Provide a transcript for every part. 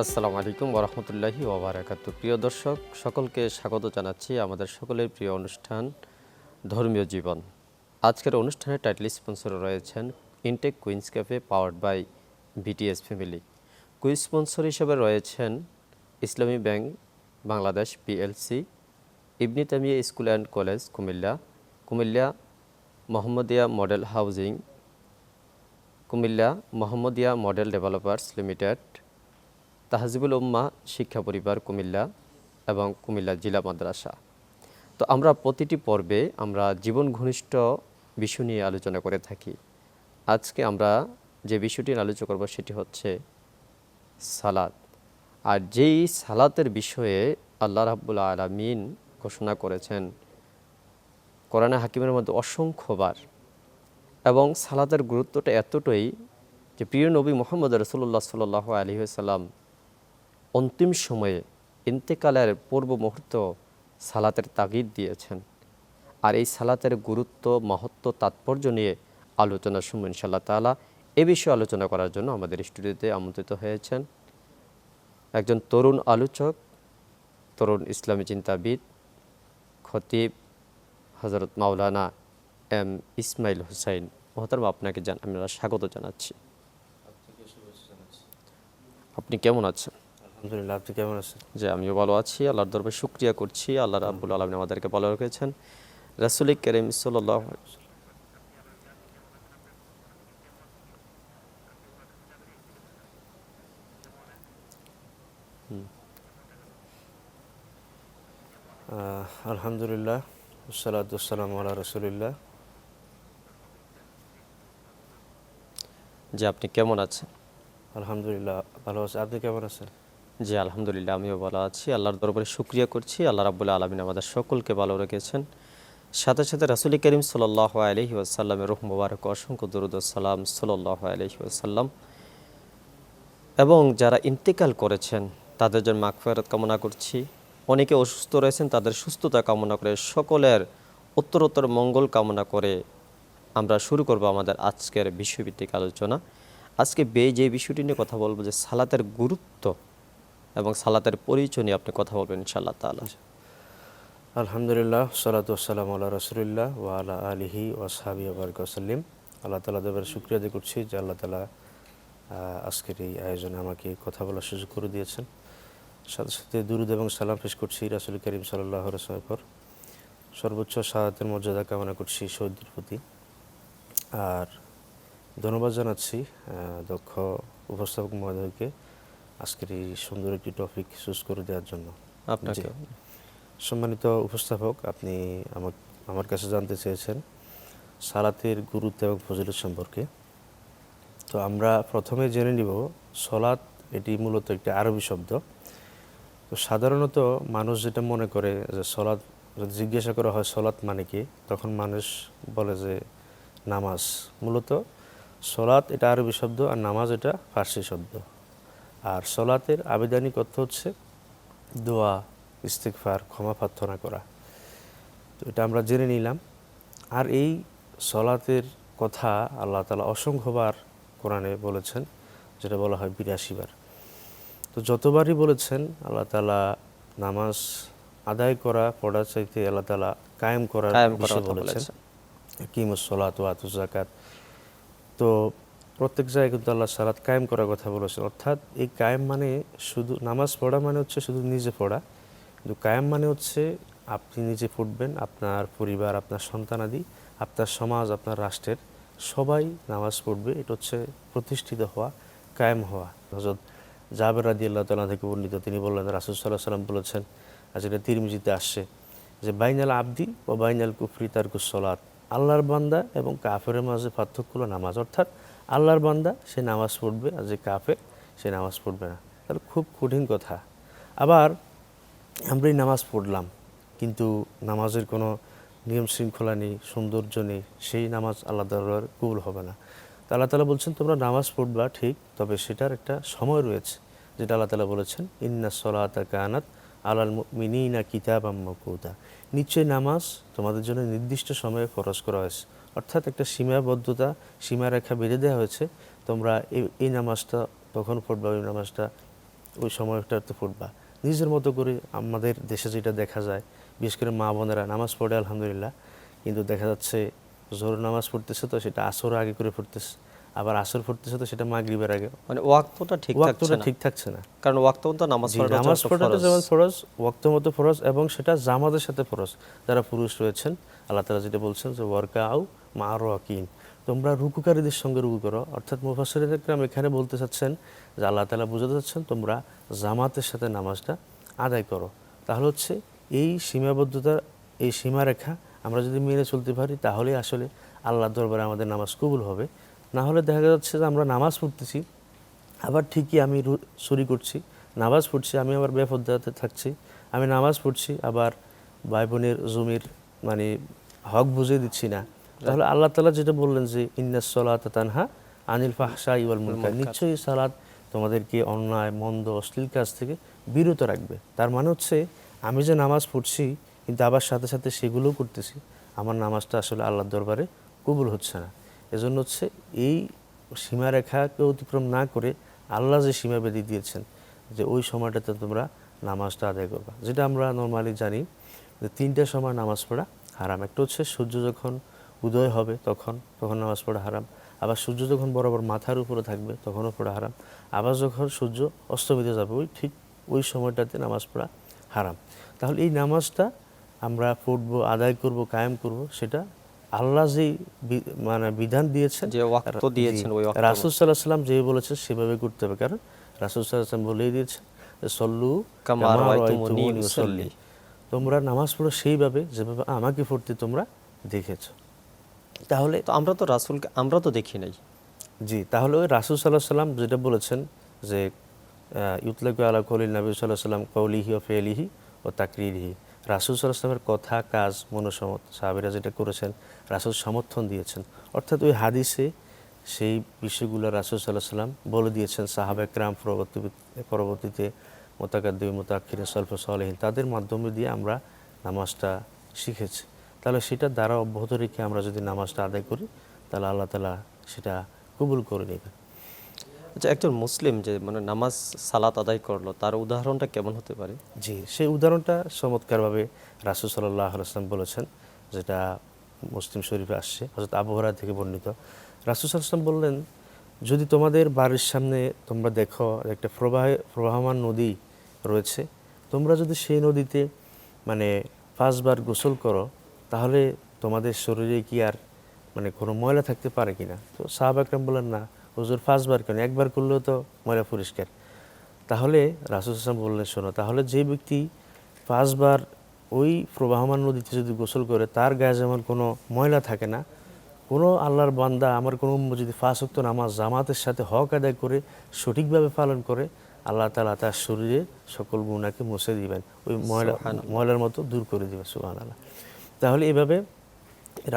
আসসালামু আলাইকুম ওরহমতুল্লাহি ওবারাকাতুহু। প্রিয় দর্শক, সকলকে স্বাগত জানাচ্ছি আমাদের সকলের প্রিয় অনুষ্ঠান ধর্মীয় জীবন। আজকের অনুষ্ঠানের টাইটেল স্পন্সর রয়েছেন Intech Queens Cafe powered by BTS family. Quiz sponsor হিসেবে রয়েছেন Islami bank Bangladesh PLC, Ibne Taimiya school and college Comilla, Comilla Mohammadia model housing, Comilla Mohammadia model developers limited, Tahzibul Ummah Shiksha Paribar Comilla এবং কুমিল্লা জিলা মাদ্রাসা। তো আমরা প্রতিটি পর্বে আমরা জীবন ঘনিষ্ঠ বিষয় নিয়ে আলোচনা করে থাকি। আজকে আমরা যে বিষয়টি নিয়ে আলোচনা করব সেটি হচ্ছে সালাত। আর যেই সালাতের বিষয়ে আল্লাহ রাব্বুল আলামিন ঘোষণা করেছেন কোরআনে হাকিমের মধ্যে অসংখ্যবার, এবং সালাতের গুরুত্বটা এতটাই যে প্রিয় নবী মুহাম্মদ রাসূলুল্লাহ সাল্লাল্লাহু আলাইহি ওয়াসাল্লাম অন্তিম সময়ে ইন্তেকালের পূর্ব মুহূর্ত সালাতের তাগিদ দিয়েছেন। আর এই সালাতের গুরুত্ব, মাহাত্ম্য, তাৎপর্য নিয়ে আলোচনা শুনব ইনশাআল্লাহ তাআলা। এ বিষয়ে আলোচনা করার জন্য আমাদের স্টুডিওতে আমন্ত্রিত হয়েছেন একজন তরুণ আলোচক, তরুণ ইসলামী চিন্তাবিদ, খতিব হযরত মাওলানা এম ইসমাইল হুসাইন। মোহতারাম, আপনাকে আমরা স্বাগত জানাচ্ছি। আপনি কেমন আছেন? আলহামদুলিল্লাহ, আপনি কেমন আছেন? যে আমিও ভালো আছি, আল্লাহর দরবারে শুকরিয়া করছি। আল্লাহ রাব্বুল আলামিন আমাদেরকে ভালো রেখেছেন। রাসূল করিম সাল্লাল্লাহু আলহামদুলিল্লাহ, ওয়াসসালাতু ওয়াসসালামু আলা রাসূলিল্লাহ। যে আপনি কেমন আছেন? আলহামদুলিল্লাহ ভালো আছি, আপনি কেমন আছেন? জি আলহামদুলিল্লাহ, আমিও ভালো আছি। আল্লাহর দরবারে শুকরিয়া করছি। আল্লাহ রাব্বুল আলামিন আমাদের সকলকে ভালো রেখেছেন। সাথে সাথে রাসূল করিম সাল্লাল্লাহু আলাইহি ওয়াসাল্লামের রূহ মুবারক অসংখ্য দরুদ ও সালাম সাল্লাল্লাহু আলাইহি ওয়াসাল্লাম। এবং যারা ইন্তেকাল করেছেন তাদের জন্য মাগফিরাত কামনা করছি। অনেকে অসুস্থ রয়েছেন, তাদের সুস্থতা কামনা করে, সকলের উত্তরোত্তর মঙ্গল কামনা করে আমরা শুরু করব আমাদের আজকের বিষয়ভিত্তিক আলোচনা। আজকে যে বিষয়টি নিয়ে কথা বলবো, যে সালাতের গুরুত্ব এবং সালাতের পরিচয় নিয়ে আপনি কথা বলবেন ইনশাআল্লাহ তাআলা। আলহামদুলিল্লাহ, ওয়াসসালাতু ওয়াসসালামু আলা রাসূলিল্লাহ ওয়া আলা আলিহি ওয়া আসহাবিহি ওয়া বারাকা ওয়াসাল্লিম। আল্লাহ তাআলা দরবারে শুকরিয়া আদায় করছি যে আল্লাহ তাআলা আজকের এই আয়োজনে আমাকে কথা বলার সুযোগ করে দিয়েছেন। সাথে সাথে দুরূদ এবং সালাম পেশ করছি রাসূল করিম সাল্লাল্লাহু আলাইহি ওয়াসাল্লামের উপর। সর্বোচ্চ শাহাদাতের মর্যাদা কামনা করছি শহীদদের প্রতি। আর ধন্যবাদ জানাচ্ছি দক্ষ উপস্থাপক মহোদয়কে আজকের এই সুন্দর একটি টপিক চুজ করে দেওয়ার জন্য। আপনাকে সম্মানিত উপস্থাপক, আপনি আমার কাছে জানতে চেয়েছেন সালাতের গুরুত্ব এবং ফজিলত সম্পর্কে। তো আমরা প্রথমে জেনে নিব সলাত, এটি মূলত একটি আরবি শব্দ। তো সাধারণত মানুষ যেটা মনে করে যে সলাত, যদি জিজ্ঞাসা করা হয় সলাত মানে কি, তখন মানুষ বলে যে নামাজ। মূলত সলাত এটা আরবি শব্দ, আর নামাজ এটা ফার্সি শব্দ। আর সলাতের আবিধানিক অর্থ হচ্ছে দোয়া, ইস্তিগফার, ক্ষমা প্রার্থনা করা। তো এটা আমরা জেনে নিলাম। আর এই সলাতের কথা আল্লাহ তাআলা অসংখ্যবার কোরআনে বলেছেন, যেটা বলা হয় ৮২ বার। তো যতবারই বলেছেন আল্লাহ তাআলা নামাজ আদায় করা, পড়ার চাইতে আল্লাহ তাআলা কায়েম করার বিষয়ে বলেছেন, কিমুস সলাত ওয়া আতুজ যাকাত। তো প্রত্যেক জায়গায় কিন্তু আল্লাহ সালাত কায়েম করার কথা বলেছেন। অর্থাৎ এই কায়েম মানে শুধু নামাজ পড়া মানে হচ্ছে শুধু নিজে পড়া, কিন্তু কায়েম মানে হচ্ছে আপনি নিজে পড়বেন, আপনার পরিবার, আপনার সন্তানাদি, আপনার সমাজ, আপনার রাষ্ট্রের সবাই নামাজ পড়বে। এটা হচ্ছে প্রতিষ্ঠিত হওয়া, কায়েম হওয়া। হযরত জাবের রাদিয়াল্লাহু তাআলা থেকে বর্ণিত, তিনি বললেন রাসূল সাল্লাল্লাহু আলাইহি ওয়াসাল্লাম বলেছেন, আর যেটা তিরমিজিতে আসছে, যে বাইনাল আবদি ও বাইনাল কুফরি তারকুস সলাত, আল্লাহর বান্দা এবং কাফেরের মাঝে পার্থক্য হলো নামাজ। অর্থাৎ আল্লাহর বান্দা সে নামাজ পড়বে, আর যে কাফের সে নামাজ পড়বে না। তাহলে খুব কঠিন কথা। আবার আমরা এই নামাজ পড়লাম, কিন্তু নামাজের কোনো নিয়ম শৃঙ্খলা নেই, সৌন্দর্য নেই, সেই নামাজ আল্লাহ তাআলার কবুল হবে না। তো আল্লাহ তাআলা বলছেন তোমরা নামাজ পড়বা ঠিক, তবে সেটার একটা সময় রয়েছে, যেটা আল্লাহ তাআলা বলেছেন ইন্নাস সলাতা কানাত আলাল মুমিনিনা কিতাবাম মাওকুতা। নিশ্চয়ই নামাজ তোমাদের জন্য নির্দিষ্ট সময়ে ফরজ করা হয়েছে। অর্থাৎ একটা সীমাবদ্ধতা, সীমারেখা বেঁধে দেওয়া হয়েছে, তোমরা এই নামাজটা তখন পড়বা, ওই নামাজটা ওই সময়টাতে ফুটবা। নিজের মতো করে আমাদের দেশে যেটা দেখা যায়, বিশেষ করে মা বোনেরা নামাজ পড়ে আলহামদুলিল্লাহ, কিন্তু দেখা যাচ্ছে জোহর নামাজ পড়তেছে তো সেটা আসর আগে করে পড়তেছে, আবার আসর পড়তেছে তো সেটা মাগরিবের আগে। মানে ওয়াক্তটা ঠিক থাকছে ওয়াক্তটা না, ঠিক থাকছে না। কারণ ওয়াক্ত মতো নামাজ জি, পড়াটা নামাজ একটা পড়াটা ফরজ। যেমন ফরজ, ওয়াক্ত মতো ফরজ, এবং সেটা জামাতের সাথে ফরজ। যারা পুরুষ রয়েছেন আল্লাহ তাআলা যেটা বলছেন যে ওয়ারকাউ মা রাকিন, তোমরা রুকুকারীদের সঙ্গে রুকু করো। অর্থাৎ মুফাসসিরিনে কেরাম এখানে বলতে চাচ্ছেন যে আল্লাহ তাআলা বোঝাতে চাচ্ছেন তোমরা জামাতের সাথে নামাজটা আদায় করো। তাহলে হচ্ছে এই সীমাবদ্ধতা, এই সীমারেখা আমরা যদি মেনে চলতে পারি তাহলেই আসলে আল্লাহর দরবারে আমাদের নামাজ কবুল হবে। না হলে দেখা যাচ্ছে যে আমরা নামাজ পড়তেছি, আবার ঠিকই আমি চুরি করছি, নামাজ পড়ছি, আমি আবার বেপরদাতে থাকছি, আমি নামাজ পড়ছি আবার ভাই বোনের জমির মানে হক বুঝিয়ে দিচ্ছি না। তাহলে আল্লাহ তাআলা যেটা বললেন যে ইন্নাস সালাতা তানহা আনিল ফাহশাই ওয়াল মুনকার, নিশ্চয়ই সালাত তোমাদেরকে অন্যায় মন্দ অশ্লীল কাজ থেকে বিরত রাখবে। তার মানে হচ্ছে আমি যে নামাজ পড়ছি কিন্তু আবার সাথে সাথে সেগুলোও করতেছি, আমার নামাজটা আসলে আল্লাহর দরবারে কবুল হচ্ছে না। এজন্য হচ্ছে এই সীমারেখাকে অতিক্রম না করে আল্লাহ যে সীমা বেঁধে দিয়েছেন যে ওই সময়টাতে তোমরা নামাজটা আদায় করবা, যেটা আমরা নর্মালি জানি যে 3টা সময় নামাজ পড়া হারাম। একটা হচ্ছে সূর্য যখন উদয় হবে তখন নামাজ পড়া হারাম, আবার সূর্য যখন বরাবর মাথার উপরে থাকবে তখনও পড়া হারাম, আবার যখন সূর্য অস্তমিতে যাবে ওই সময়টাতে নামাজ পড়া হারাম। তাহলে এই নামাজটা আমরা পড়বো, আদায় করব, কায়েম করব, সেটা আল্লাহ যেই মানে বিধান দিয়েছেন, যে ওয়াক্ত দিয়েছেন ওই ওয়াক্ত রাসূল সাল্লাল্লাহু আলাইহি ওয়াসাল্লাম যে বলেছেন সেভাবে করতে হবে। কারণ রাসূল সাল্লাল্লাহু আলাইহি ওয়াসাল্লাম বলেই দিয়েছেন যে সল্লু কামা কামা রাআইতুমুনি রাআইতুমুনি উসাল্লি, তোমরা নামাজ পড়ো সেইভাবে যেভাবে আমাকে পড়তে তোমরা দেখেছো। তাহলে তো আমরা তো দেখি নাই। জি, তাহলে ওই রাসূল সাল্লাল্লাহু আলাইহি ওয়াসাল্লাম যেটা বলেছেন যে ইউতলাকু আলা কওলিন নবী সাল্লাল্লাহু আলাইহি ওয়াসাল্লাম কওলিহি ওয়া ফিআলিহি ওয়া তাকরিরিহি, রাসূল সাল্লাল্লাহু আলাইহি ওয়াসাল্লামের কথা কাজ মনোসমত সাহাবীরা যেটা করেছেন রাসূল সমর্থন দিয়েছেন। অর্থাৎ ওই হাদিসে সেই বিষয়গুলো রাসূল সাল্লাল্লাহু আলাইহি ওয়াসাল্লাম বলে দিয়েছেন। সাহাবা একরাম পরবর্তীতে মুতাকাদ্দিমিন মুতাআখিরিন সালফুস সালেহিন তাদের মাধ্যমে দিয়ে আমরা নামাজটা শিখেছি। তাহলে সেটা দ্বারা অব্যাহত রেখে আমরা যদি নামাজটা আদায় করি তাহলে আল্লাহ তাআলা সেটা কবুল করে নেবেন। আচ্ছা, একজন মুসলিম যে মানে নামাজ সালাত আদায় করলো তার উদাহরণটা কেমন হতে পারে? জি, সেই উদাহরণটা চমৎকারভাবে রাসূল সাল্লাল্লাহু আলাইহি ওয়াসাল্লাম বলেছেন, যেটা মুসলিম শরীফে আসছে, হযরত আবু হুরায়রা থেকে বর্ণিত। রাসূল সাল্লাল্লাহু আলাইহি ওয়াসাল্লাম বললেন, যদি তোমাদের বাড়ির সামনে তোমরা দেখো একটা প্রবাহমান নদী রয়েছে, তোমরা যদি সেই নদীতে মানে 5 বার গোসল করো তাহলে তোমাদের শরীরে কি আর মানে কোনো ময়লা থাকতে পারে কিনা? তো সাহাবা একরাম বললেন, না হুজুর 5 বার কেন, একবার করলেও তো ময়লা পরিষ্কার। তাহলে রাসূল সাল্লাল্লাহু আলাইহি ওয়াসাল্লাম বললেন, শোনো, তাহলে যে ব্যক্তি 5 বার ওই প্রবাহমান নদীতে যদি গোসল করে তার গায়ে যেমন কোনো ময়লা থাকে না, কোনো আল্লাহর বান্দা আমার কোনো যদি 5 ওয়াক্ত নামাজ জামাতের সাথে হক আদায় করে সঠিকভাবে পালন করে, আল্লাহ তাআলা তার শরীরে সকল গুনাহকে মুছে দিবেন, ওই ময়লার মতো দূর করে দিবেন। সুবহানাল্লাহ। তাহলে এভাবে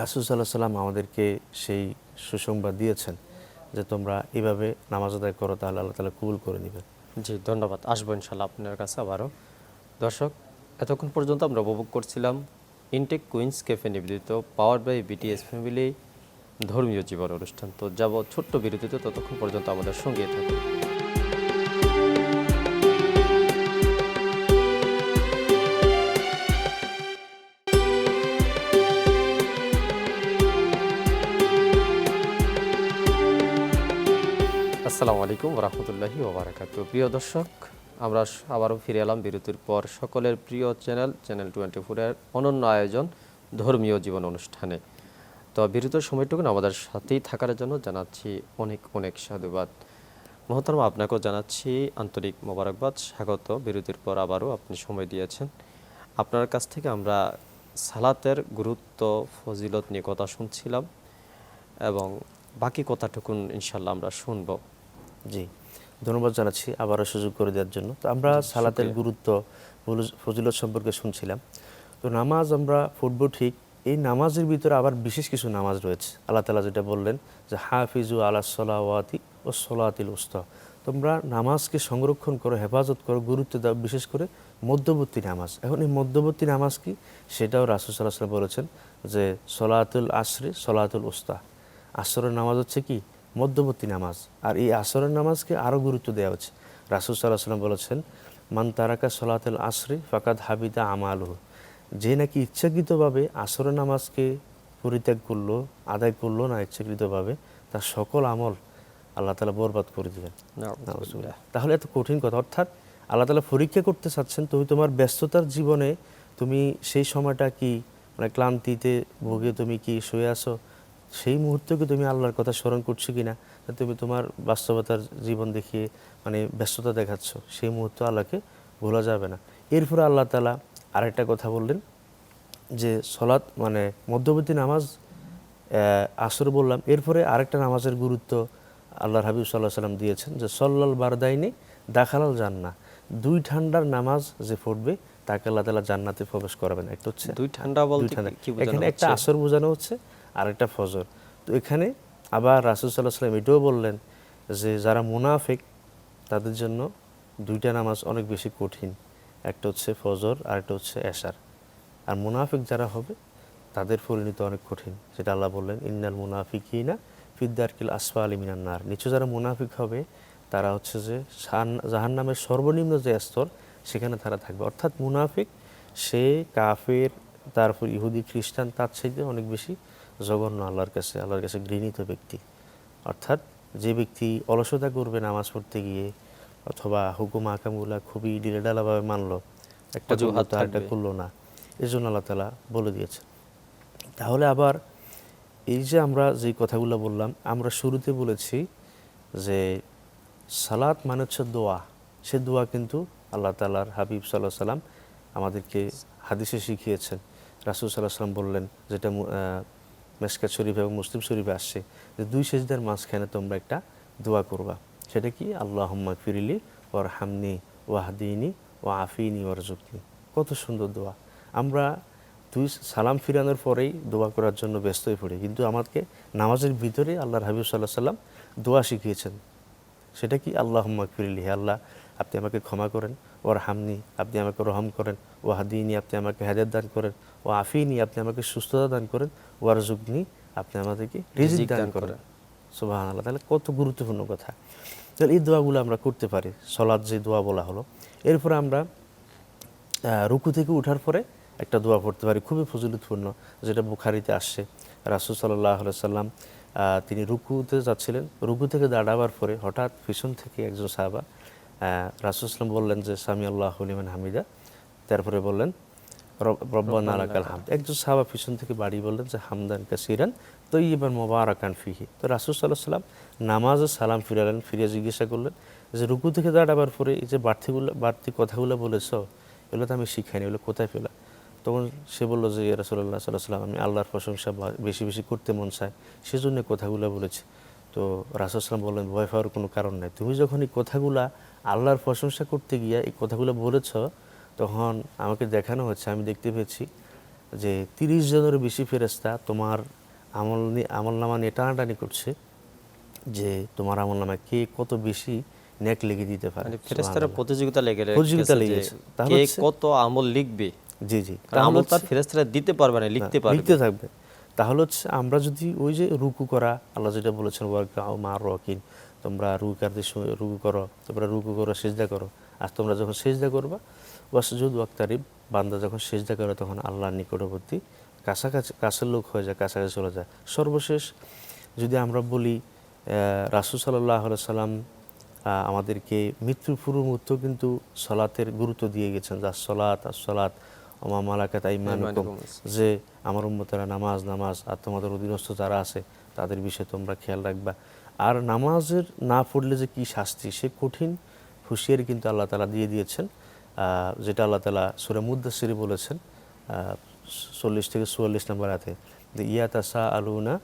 রাসূল সাল্লাল্লাহু আলাইহি ওয়াসাল্লাম আমাদেরকে সেই সুসংবাদ দিয়েছেন যে তোমরা এভাবে নামাজ আদায় করো তাহলে আল্লাহ তাআলা কবুল করে নেবেন। জি, ধন্যবাদ। আসবো ইনশাল্লাহ আপনার কাছে আবারও। দর্শক, এতক্ষণ পর্যন্ত আমরা উপভোগ করছিলাম ইনটেক কুইন্স ক্যাফে নিবেদিত পাওয়ার বাই বিটিএস ফ্যামিলি ধর্মীয় জীবন অনুষ্ঠান। তো যাব ছোট্ট বিরতিতে, ততক্ষণ পর্যন্ত আমাদের সঙ্গে থাকুন। আসসালামু আলাইকুম রহমতুল্লাহি ওবারাকাতু। প্রিয় দর্শক, আমরা আবারও ফিরে এলাম বিরতির পর সকলের প্রিয় চ্যানেল 24-এর অনন্য আয়োজন ধর্মীয় জীবন অনুষ্ঠানে। তো বিরতির সময়টুকু আমাদের সাথেই থাকার জন্য জানাচ্ছি অনেক অনেক সাধুবাদ। মহতরমা, আপনাকেও জানাচ্ছি আন্তরিক মোবারকবাদ, স্বাগত। বিরতির পর আবারও আপনি সময় দিয়েছেন। আপনার কাছ থেকে আমরা সালাতের গুরুত্ব ফজিলত নিয়ে কথা শুনছিলাম এবং বাকি কথাটুকুন ইনশাল্লাহ আমরা শুনব। জি, ধন্যবাদ জানাচ্ছি আবারও সুযোগ করে দেওয়ার জন্য। তো আমরা সালাতের গুরুত্ব ফজিলত সম্পর্কে শুনছিলাম। তো নামাজ আমরা পড়বো ঠিক, এই নামাজের ভিতরে আবার বিশেষ কিছু নামাজ রয়েছে। আল্লাহ তাআলা যেটা বললেন যে হাফিজু আলাস সালাওয়াতি ওয়াস সালাতিল উসতা, তোমরা নামাজকে সংরক্ষণ করো, হেফাজত করো, গুরুত্ব দাও, বিশেষ করে মধ্যবর্তী নামাজ। এখন এই মধ্যবর্তী নামাজ কি, সেটাও রাসূল সাল্লাল্লাহু আলাইহি ওয়াসাল্লাম বলেছেন যে সলাতুল আসরি সলাতুল উসতা, আসরের নামাজ হচ্ছে কি মধ্যবর্তী নামাজ। আর এই আসরের নামাজকে আরও গুরুত্ব দেওয়া হচ্ছে। রাসূল সাল্লাল্লাহু আলাইহি ওয়াসাল্লাম বলেছেন, মান তারাকা সলাতুল আসরি ফাকাদ হাবিতা আমালুহু, যে নাকি ইচ্ছাকৃতভাবে আসরের নামাজকে পরিত্যাগ করলো, আদায় করলো না ইচ্ছাকৃতভাবে, তার সকল আমল আল্লাহ তাআলা বরবাদ করে দিবেন। নাউযুবিল্লাহ। তাহলে এত কঠিন কথা, অর্থাৎ আল্লাহ তাআলা পরীক্ষা করতে চাচ্ছেন, তুমি তোমার ব্যস্ততার জীবনে তুমি সেই সময়টা কি মানে ক্লান্তিতে ভুগে তুমি কি শুয়ে আসো, সেই মুহূর্তে কি তুমি আল্লাহর কথা স্মরণ করছো কিনা, তুমি তোমার বাস্তবতার জীবন দেখিয়ে মানে ব্যস্ততা দেখাচ্ছ, সেই মুহূর্তে আল্লাহকে ভোলা যাবে না। এরপরে আল্লাহ তাআলা আরেকটা কথা বললেন যে সলাৎ মানে মধ্যবর্তী নামাজ আসর বললাম, এরপরে আরেকটা নামাজের গুরুত্ব আল্লাহর হাবিব সাল্লাল্লাহু আলাইহি সাল্লাম দিয়েছেন যে সল্লাল বারদাইনি দাখালাল জান্নাহ, দুই ঠান্ডার নামাজ যে পড়বে তাকে আল্লাহ তাআলা জান্নাতে প্রবেশ করাবেন। একটা হচ্ছে দুই ঠান্ডা বলতে কি বোঝানো এখানে একটা হচ্ছে? আসর বোঝানো হচ্ছে আর একটা ফজর। তো এখানে আবার রাসূল সাল্লাল্লাহু আলাইহি সাল্লাম এটাও বললেন যে যারা মুনাফিক তাদের জন্য দুইটা নামাজ অনেক বেশি কঠিন, একটা হচ্ছে ফজর আর একটা হচ্ছে এশার। আর মুনাফিক যারা হবে তাদের পরিণতি অনেক কঠিন, সেটা আল্লাহ বললেন ইন্নাল মুনাফিকিনা ফিদ্দারকিল আসফালি মিনান নার। নিচে যারা মুনাফিক হবে তারা হচ্ছে যে জাহান্নামের সর্বনিম্ন যে স্তর সেখানে তারা থাকবে। অর্থাৎ মুনাফিক সে কাফের, তারপর ইহুদি খ্রিস্টান, তার চাইতে অনেক বেশি জঘন্য আল্লাহর কাছে ঘৃণিত ব্যক্তি। অর্থাৎ যে ব্যক্তি অলসতা করবে নামাজ পড়তে গিয়ে, অথবা হুকুম আকামগুলা খুবই ঢিলেঢালাভাবে মানলো, একটা করলো অজুহাত তো আরেকটা থাকবে। করলো না, এই জন্য আল্লাহ তাআলা বলে দিয়েছেন। তাহলে আবার এই যে আমরা যে কথাগুলো বললাম, আমরা শুরুতে বলেছি যে সালাত মানে হচ্ছে দোয়া, সে দোয়া কিন্তু আল্লাহ তাআলার হাবিব সাল্লাল্লাহু আলাইহি সাল্লাম আমাদেরকে হাদিসে শিখিয়েছেন। রাসূল সাল্লাল্লাহু আলাইহি সাল্লাম বললেন, যেটা মিশকাত শরীফ এবং মুসলিম শরীফে আসছে, যে দুই সেজদার মাঝখানে তোমরা একটা দোয়া করবা, সেটা কি আল্লাহুম্মা ফিরলি ওয়ারহামনি ওয়াহদিনি ওয়াআফিনি ওয়ারজুকনি। কত সুন্দর দোয়া। আমরা দুই সালাম ফিরানোর পরেই দোয়া করার জন্য ব্যস্ত হয়ে পড়ি, কিন্তু আমাকে নামাজের ভিতরে আল্লাহর হাবিব সাল্লাল্লাহু আলাইহি সাল্লাম দোয়া শিখিয়েছেন। সেটা কি আল্লাহুম্মা ফিরলি, হে আল্লাহ আপনি আমাকে ক্ষমা করেন, ওয়ারহামনি আপনি আমাকে রহম করেন, ওয়াহদিনি আপনি আমাকে হেদায়েত দান করেন, ওয়াআফিনি আপনি আমাকে সুস্থতা দান করেন, ওয়ারজুকনি আপনি আমাদেরকে রিজিক দান করেন। সুবহানাল্লাহ। তাহলে কত গুরুত্বপূর্ণ কথা। তাহলে এই দোয়াগুলো আমরা করতে পারি, সলাৎ যে দোয়া বলা হলো। এরপরে আমরা রুকু থেকে উঠার পরে একটা দোয়া পড়তে পারি, খুবই ফজিলতপূর্ণ, যেটা বুখারীতে আসছে। রাসূল সাল্লাল্লাহু আলাইহি সাল্লাম তিনি রুকুতে যাচ্ছিলেন, রুকু থেকে দাঁড়াবার পরে হঠাৎ পিছন থেকে একজন সাহাবা রাসূল সাল্লাম বললেন যে সামি আল্লাহু লিমান হামিদা, তারপরে বললেন রব্বানা লাকাল হামদ। একজন সাহাবা পিছন থেকে বাড়িয়ে বললেন যে হামদান কাসিরান তয়্যিবান মুবারাকান ফিহি। তো রাসূল সাল্লাল্লাহু আলাইহি সাল্লাম নামাজে সালাম ফিরালেন, ফিরে জিজ্ঞাসা করলেন যে রুকু থেকে দাঁড়াবার পরে এই যে বাড়তি কথাগুলো বলেছো, এগুলো তো আমি শিখাইনি, এগুলো কোথায় পেলা? তখন সে বললো যে ইয়া রাসূলুল্লাহ সাল্লাল্লাহু আলাইহি সাল্লাম, আমি আল্লাহর প্রশংসা বেশি বেশি করতে মন চায়, সেজন্য কথাগুলো বলেছি। তো রাসূল সাল্লাম বললেন, ভয় পাওয়ার কোনো কারণ নেই, তুমি যখন এই কথাগুলা আল্লাহর প্রশংসা করতে গিয়ে এই কথাগুলো বলেছ, তখন আমাকে দেখানো হচ্ছে, আমি দেখতে পেয়েছি যে 30 জনেরও বেশি ফেরেশতা তোমার আমল নামা নিয়ে টানাটানি করছে, যে তোমার আমল নামায় কে কত বেশি নেক লিখে দিতে পারে। মানে ফেরেশতারা প্রতিযোগিতা প্রতিযোগিতা লেগে লেগেছে। গেছে তাহলে কে হচ্ছে কত আমল লিখবে। জি জি, কারণ আমল তার ফেরেশতারা দিতে পারবে না, লিখতে পারবে। লিখতে থাকবে। তাহলে হচ্ছে আমরা যদি ওই যে রুকু করা, আল্লাহ যেটা বলেছেন ওয়ারকাউ মা রাকিন, তোমরা রুকুকারদের সঙ্গে রুকু করো, তোমরা রুকু করো, সিজদা করো। আর তোমরা যখন সিজদা করবা ওয়াসজুদ ওয়াক্তারিব, বান্দা যখন সিজদা করে তখন আল্লাহর নিকটবর্তী কাছের লোক হয়ে যায়, কাছাকাছি চলে যায়। সর্বশেষ যদি আমরা বলি, রাসূল সাল্লাল্লাহু আলাইহি সাল্লাম আমাদেরকে মৃত্যুর পূর্ব মুহূর্তেও কিন্তু সলাতের গুরুত্ব দিয়ে গেছেন, যা সলাত আর সলাত ওমা মালাকাত আইমানুকুম, যে আমার উম্মতেরা নামাজ নামাজ, আর তোমাদের অধীনস্থ যারা আছে তাদের বিষয়ে তোমরা খেয়াল রাখবা। আর নামাজের না পড়লে যে কি শাস্তি, সে কঠিন হুঁশিয়ারি কিন্তু আল্লাহ তাআলা দিয়ে দিয়েছেন, যেটা আল্লাহ তাআলা সূরা মুদ্দাসসিরে বলেছেন 40 থেকে 44 নম্বর আয়াতে, যে ইয়াতাসাআলুনা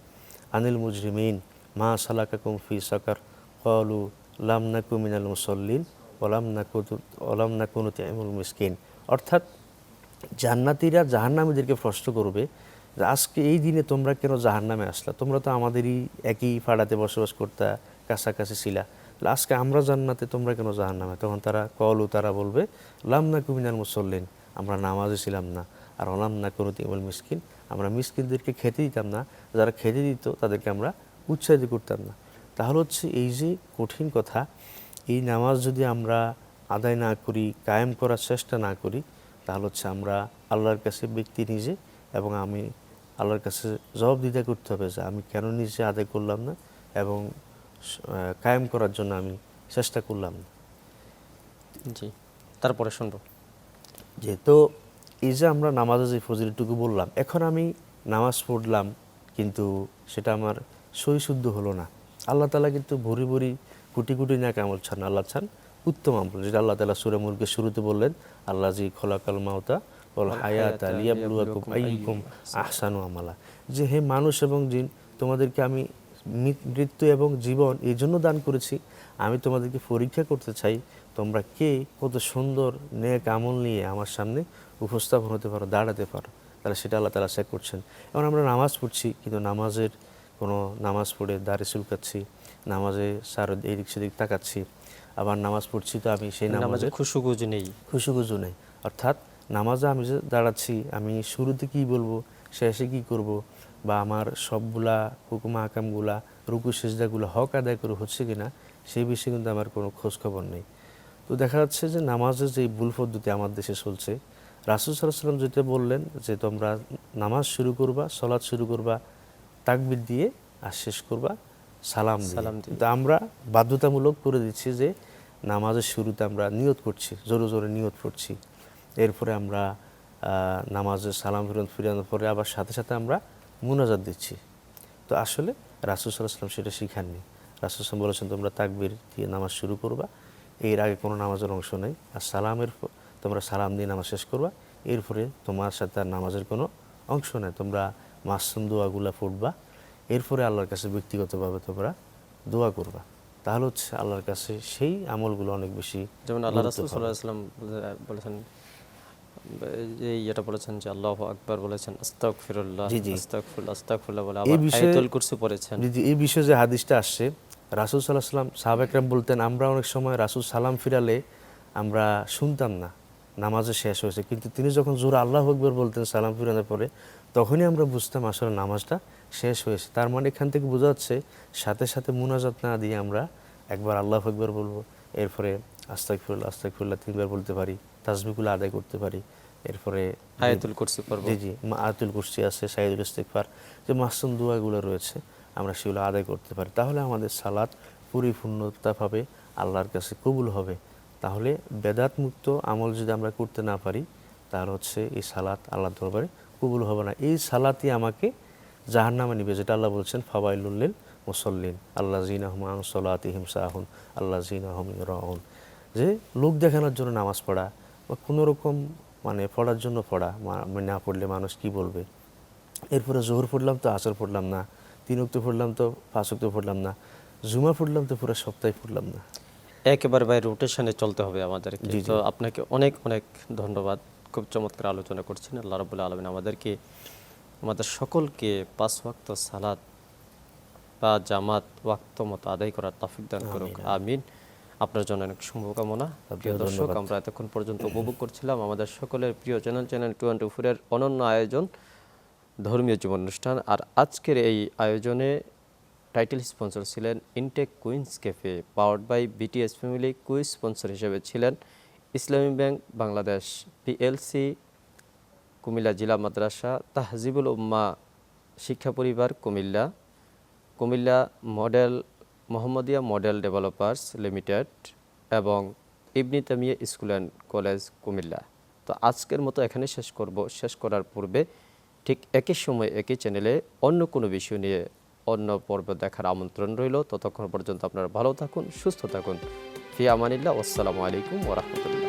আনিল মুজরিমিন মা সালাকাকুম ফি সাকার ক্বালু লাম নাকু মিনাল মুসাল্লিন ওয়ালাম নাকু নুতঈমুল মিসকিন। অর্থাৎ জান্নাতীরা জাহান্নামীদেরকে প্রশ্ন করবে যে আজকে এই দিনে তোমরা কেন জাহান্নামে আসলা, তোমরা তো আমাদেরই একই পাড়াতে বসবাস করতা, কাছাকাছি ছিলা, আজকে আমরা জান্নাতে তোমরা কেন জাহান্নামে? তখন তারা বলবে লাম নাকু মিনাল মুসাল্লিন, আমরা নামাজে ছিলাম না, আর ওয়ালাম নাকু নুতঈমুল মিসকিন, আমরা মিসকিনদেরকে খেতে দিতাম না, যারা খেতে দিত তাদেরকে আমরা উৎসাহিত করতাম না। তাহলে হচ্ছে এই যে কঠিন কথা, এই নামাজ যদি আমরা আদায় না করি, কায়েম করার চেষ্টা না করি, তাহলে হচ্ছে আমরা আল্লাহর কাছে ব্যক্তি নিজে এবং আমি আল্লাহর কাছে জবাবদিহিতা করতে হবে যে আমি কেন নিজে আদায় করলাম না এবং কায়েম করার জন্য আমি চেষ্টা করলাম না। জি, তারপরে শুনবো। যেহেতু এই যে আমরা নামাজে যে ফজিলটুকু বললাম, এখন আমি নামাজ পড়লাম কিন্তু সেটা আমার সহি শুদ্ধ হলো না। আল্লাহ তাআলা কিন্তু ভরি ভরি কোটি কোটি নেক আমল চান, আল্লাহ চান উত্তম আমল, যেটা আল্লাহ তাআলা সূরা মুলকের শুরুতে বললেন, আল্লাহ জি খলাকাল মাউতা ওয়াল হায়াতা লিয়াবলুয়াকুম আইয়ুকুম আহসানু আমালা, যে হে মানুষ এবং জিন, তোমাদেরকে আমি মৃত্যু এবং জীবন এই জন্য দান করেছি, আমি তোমাদেরকে পরীক্ষা করতে চাই তোমরা কে কত সুন্দর নেক আমল নিয়ে আমার সামনে উপস্থাপন হতে পারো, দাঁড়াতে পারো। তাহলে সেটা আল্লাহ তাআলা চেক করছেন। এখন আমরা নামাজ পড়ছি কিন্তু নামাজের কোনো নামাজ পড়ে দাড়ি চুলকাচ্ছি, নামাজে সার এদিক সেদিক তাকাচ্ছি, আবার নামাজ পড়ছি তো আমি সেই নামাজে খুশুগুজু নেই, খুশুগুজু নেই। অর্থাৎ নামাজে আমি যে দাঁড়াচ্ছি, আমি শুরুতে কি বলবো, শেষে কি করব, বা আমার সবগুলা হুকুম আকামগুলা, রুকু সেজদাগুলো হক আদায় করে হচ্ছে কিনা, সেই বিষয়ে কিন্তু আমার কোনো খোঁজ খবর নেই। তো দেখা যাচ্ছে যে নামাজের যে ভুল পদ্ধতি আমার দেশে চলছে, রাসূল সাল্লাল্লাহু আলাইহি ওয়াসাল্লাম যেটা বললেন যে তোমরা নামাজ শুরু করবা, সালাত শুরু করবা তাকবীর দিয়ে আর শেষ করবা সালাম দিয়ে। কিন্তু আমরা বাধ্যতামূলক করে দিচ্ছি যে নামাজের শুরুতে আমরা নিয়ত করছি, জোরে জোরে নিয়ত পড়ছি, এরপরে আমরা নামাজের সালাম ফিরানোর পরে আবার সাথে সাথে আমরা মুনাজাত দিচ্ছি। তো আসলে রাসূল সাল্লাল্লাহু আলাইহি ওয়াসাল্লাম সেটা শিখাননি। রাসূল সাল্লাল্লাহু বলেছেন তোমরা তাকবীর দিয়ে নামাজ শুরু করবা, এর আগে কোনো নামাজের অংশ নেই, আর তোমরা সালাম দিয়ে নামাজ শেষ করবা, এরপরে তোমার সাথে আর নামাজের কোনো অংশ নেই, তোমরা মাসুম দোয়াগুলা পড়বা, এরপরে আল্লাহর কাছে ব্যক্তিগতভাবে তোমরা দোয়া করবা। তাহলে হচ্ছে আল্লাহর কাছে সেই আমলগুলো অনেক বেশি, যেমন আল্লাহ রাসূল সাল্লাল্লাহু আলাইহি ওয়াসাল্লাম বলেছেন, এটা বলেছেন যে আল্লাহু আকবার বলেছেন, আস্তাগফিরুল্লাহ আস্তাগফিরুল্লাহ আস্তাগফিরুল্লাহ বলে আবার আয়াতুল কুরসি পড়েছেন। জি, এই বিষয়ে যে হাদিসটা আসছে, রাসূল সাল্লাল্লাহু আলাইহি ওয়াসাল্লাম সাহাবা একরাম বলতেন, আমরা অনেক সময় রাসূল সালাম ফিরালে আমরা শুনতাম না নামাজে শেষ হয়েছে, কিন্তু তিনি যখন জোরে আল্লাহু আকবার বলতেন সালাম ফিরানোর পরে, তখনই আমরা বুঝতাম আসলে নামাজটা শেষ হয়েছে। তার মানে এখান থেকে বোঝা যাচ্ছে সাথে সাথে মুনাজাত না দিয়ে আমরা একবার আল্লাহু আকবার বলবো, এরপরে আস্তাগফিরুল্লাহ আস্তাগফিরুল্লাহ 3 বার বলতে পারি, তাসবিহগুলো আদায় করতে পারি, এরপরে আয়াতুল কুরসি পড়ব। জি, আয়াতুল কুরসি আছে, সাইয়্যিদুল ইস্তিগফার, যে মাসুম দোয়াগুলো রয়েছে আমরা সেগুলো আদায় করতে পারি। তাহলে আমাদের সালাত পরিপূর্ণতাভাবে আল্লাহর কাছে কবুল হবে। তাহলে বেদাত মুক্ত আমল যদি আমরা করতে না পারি, তাহলে হচ্ছে এই সালাত আল্লাহর দরবারে কবুল হবে না। এই সালাতই আমাকে জাহান্নামে নিবে, যেটা আল্লাহ বলছেন ফাওয়াইলুল লিল মুসাল্লিন আল্লাযিনা হুম আন সালাতিহিম সাহুন আল্লাযিনা হুম ইউরাউন, যে লোক দেখানোর জন্য নামাজ পড়া বা কোনো রকম মানে পড়ার জন্য পড়া, না পড়লে মানুষ কি বলবে, এরপরে জোহর পড়লাম তো আসর পড়লাম না, 3 ওয়াক্ত পড়লাম তো 5 ওয়াক্ত পড়লাম না, জুমা পড়লাম তো পুরো সপ্তাহে পড়লাম না। একেবারে ভাই রোটেশনে চলতে হবে আমাদেরকে। তো আপনাকে অনেক অনেক ধন্যবাদ, খুব চমৎকার আলোচনা করছেন। আল্লাহ রাব্বুল আলামিন আমাদের সকলকে 5 ওয়াক্ত সালাত বা জামাত ওয়াক্ত মতো আদায় করার তৌফিক দান করুক, আমিন। আপনার জন্য অনেক শুভকামনা। প্রিয় দর্শক, আমরা এতক্ষণ পর্যন্ত উপভোগ করছিলাম আমাদের সকলের প্রিয় চ্যানেল 24 এর অনন্য আয়োজন ধর্মীয় জীবন অনুষ্ঠান। আর আজকের এই আয়োজনে টাইটেল স্পন্সর ছিলেন Intech Queens Cafe, powered by BTS family. Quiz sponsor হিসেবে ছিলেন ইসলামী ব্যাংক বাংলাদেশ পিএলসি, কুমিল্লা জেলা মাদ্রাসা তাহজিবুল Ummah Shiksha Paribar Comilla, Comilla model Mohammadia model developers limited এবং Ibne Taimiya school and college Comilla. তো আজকের মতো এখানে শেষ করার পূর্বে ঠিক একই সময় একই চ্যানেলে অন্য কোনো বিষয় নিয়ে অন্য পর্ব দেখার আমন্ত্রণ রইল। ততক্ষণ পর্যন্ত আপনারা ভালো থাকুন, সুস্থ থাকুন। ফি আমানিল্লাহ, আসসালামু আলাইকুম ওয়া রাহমাতুল্লাহ।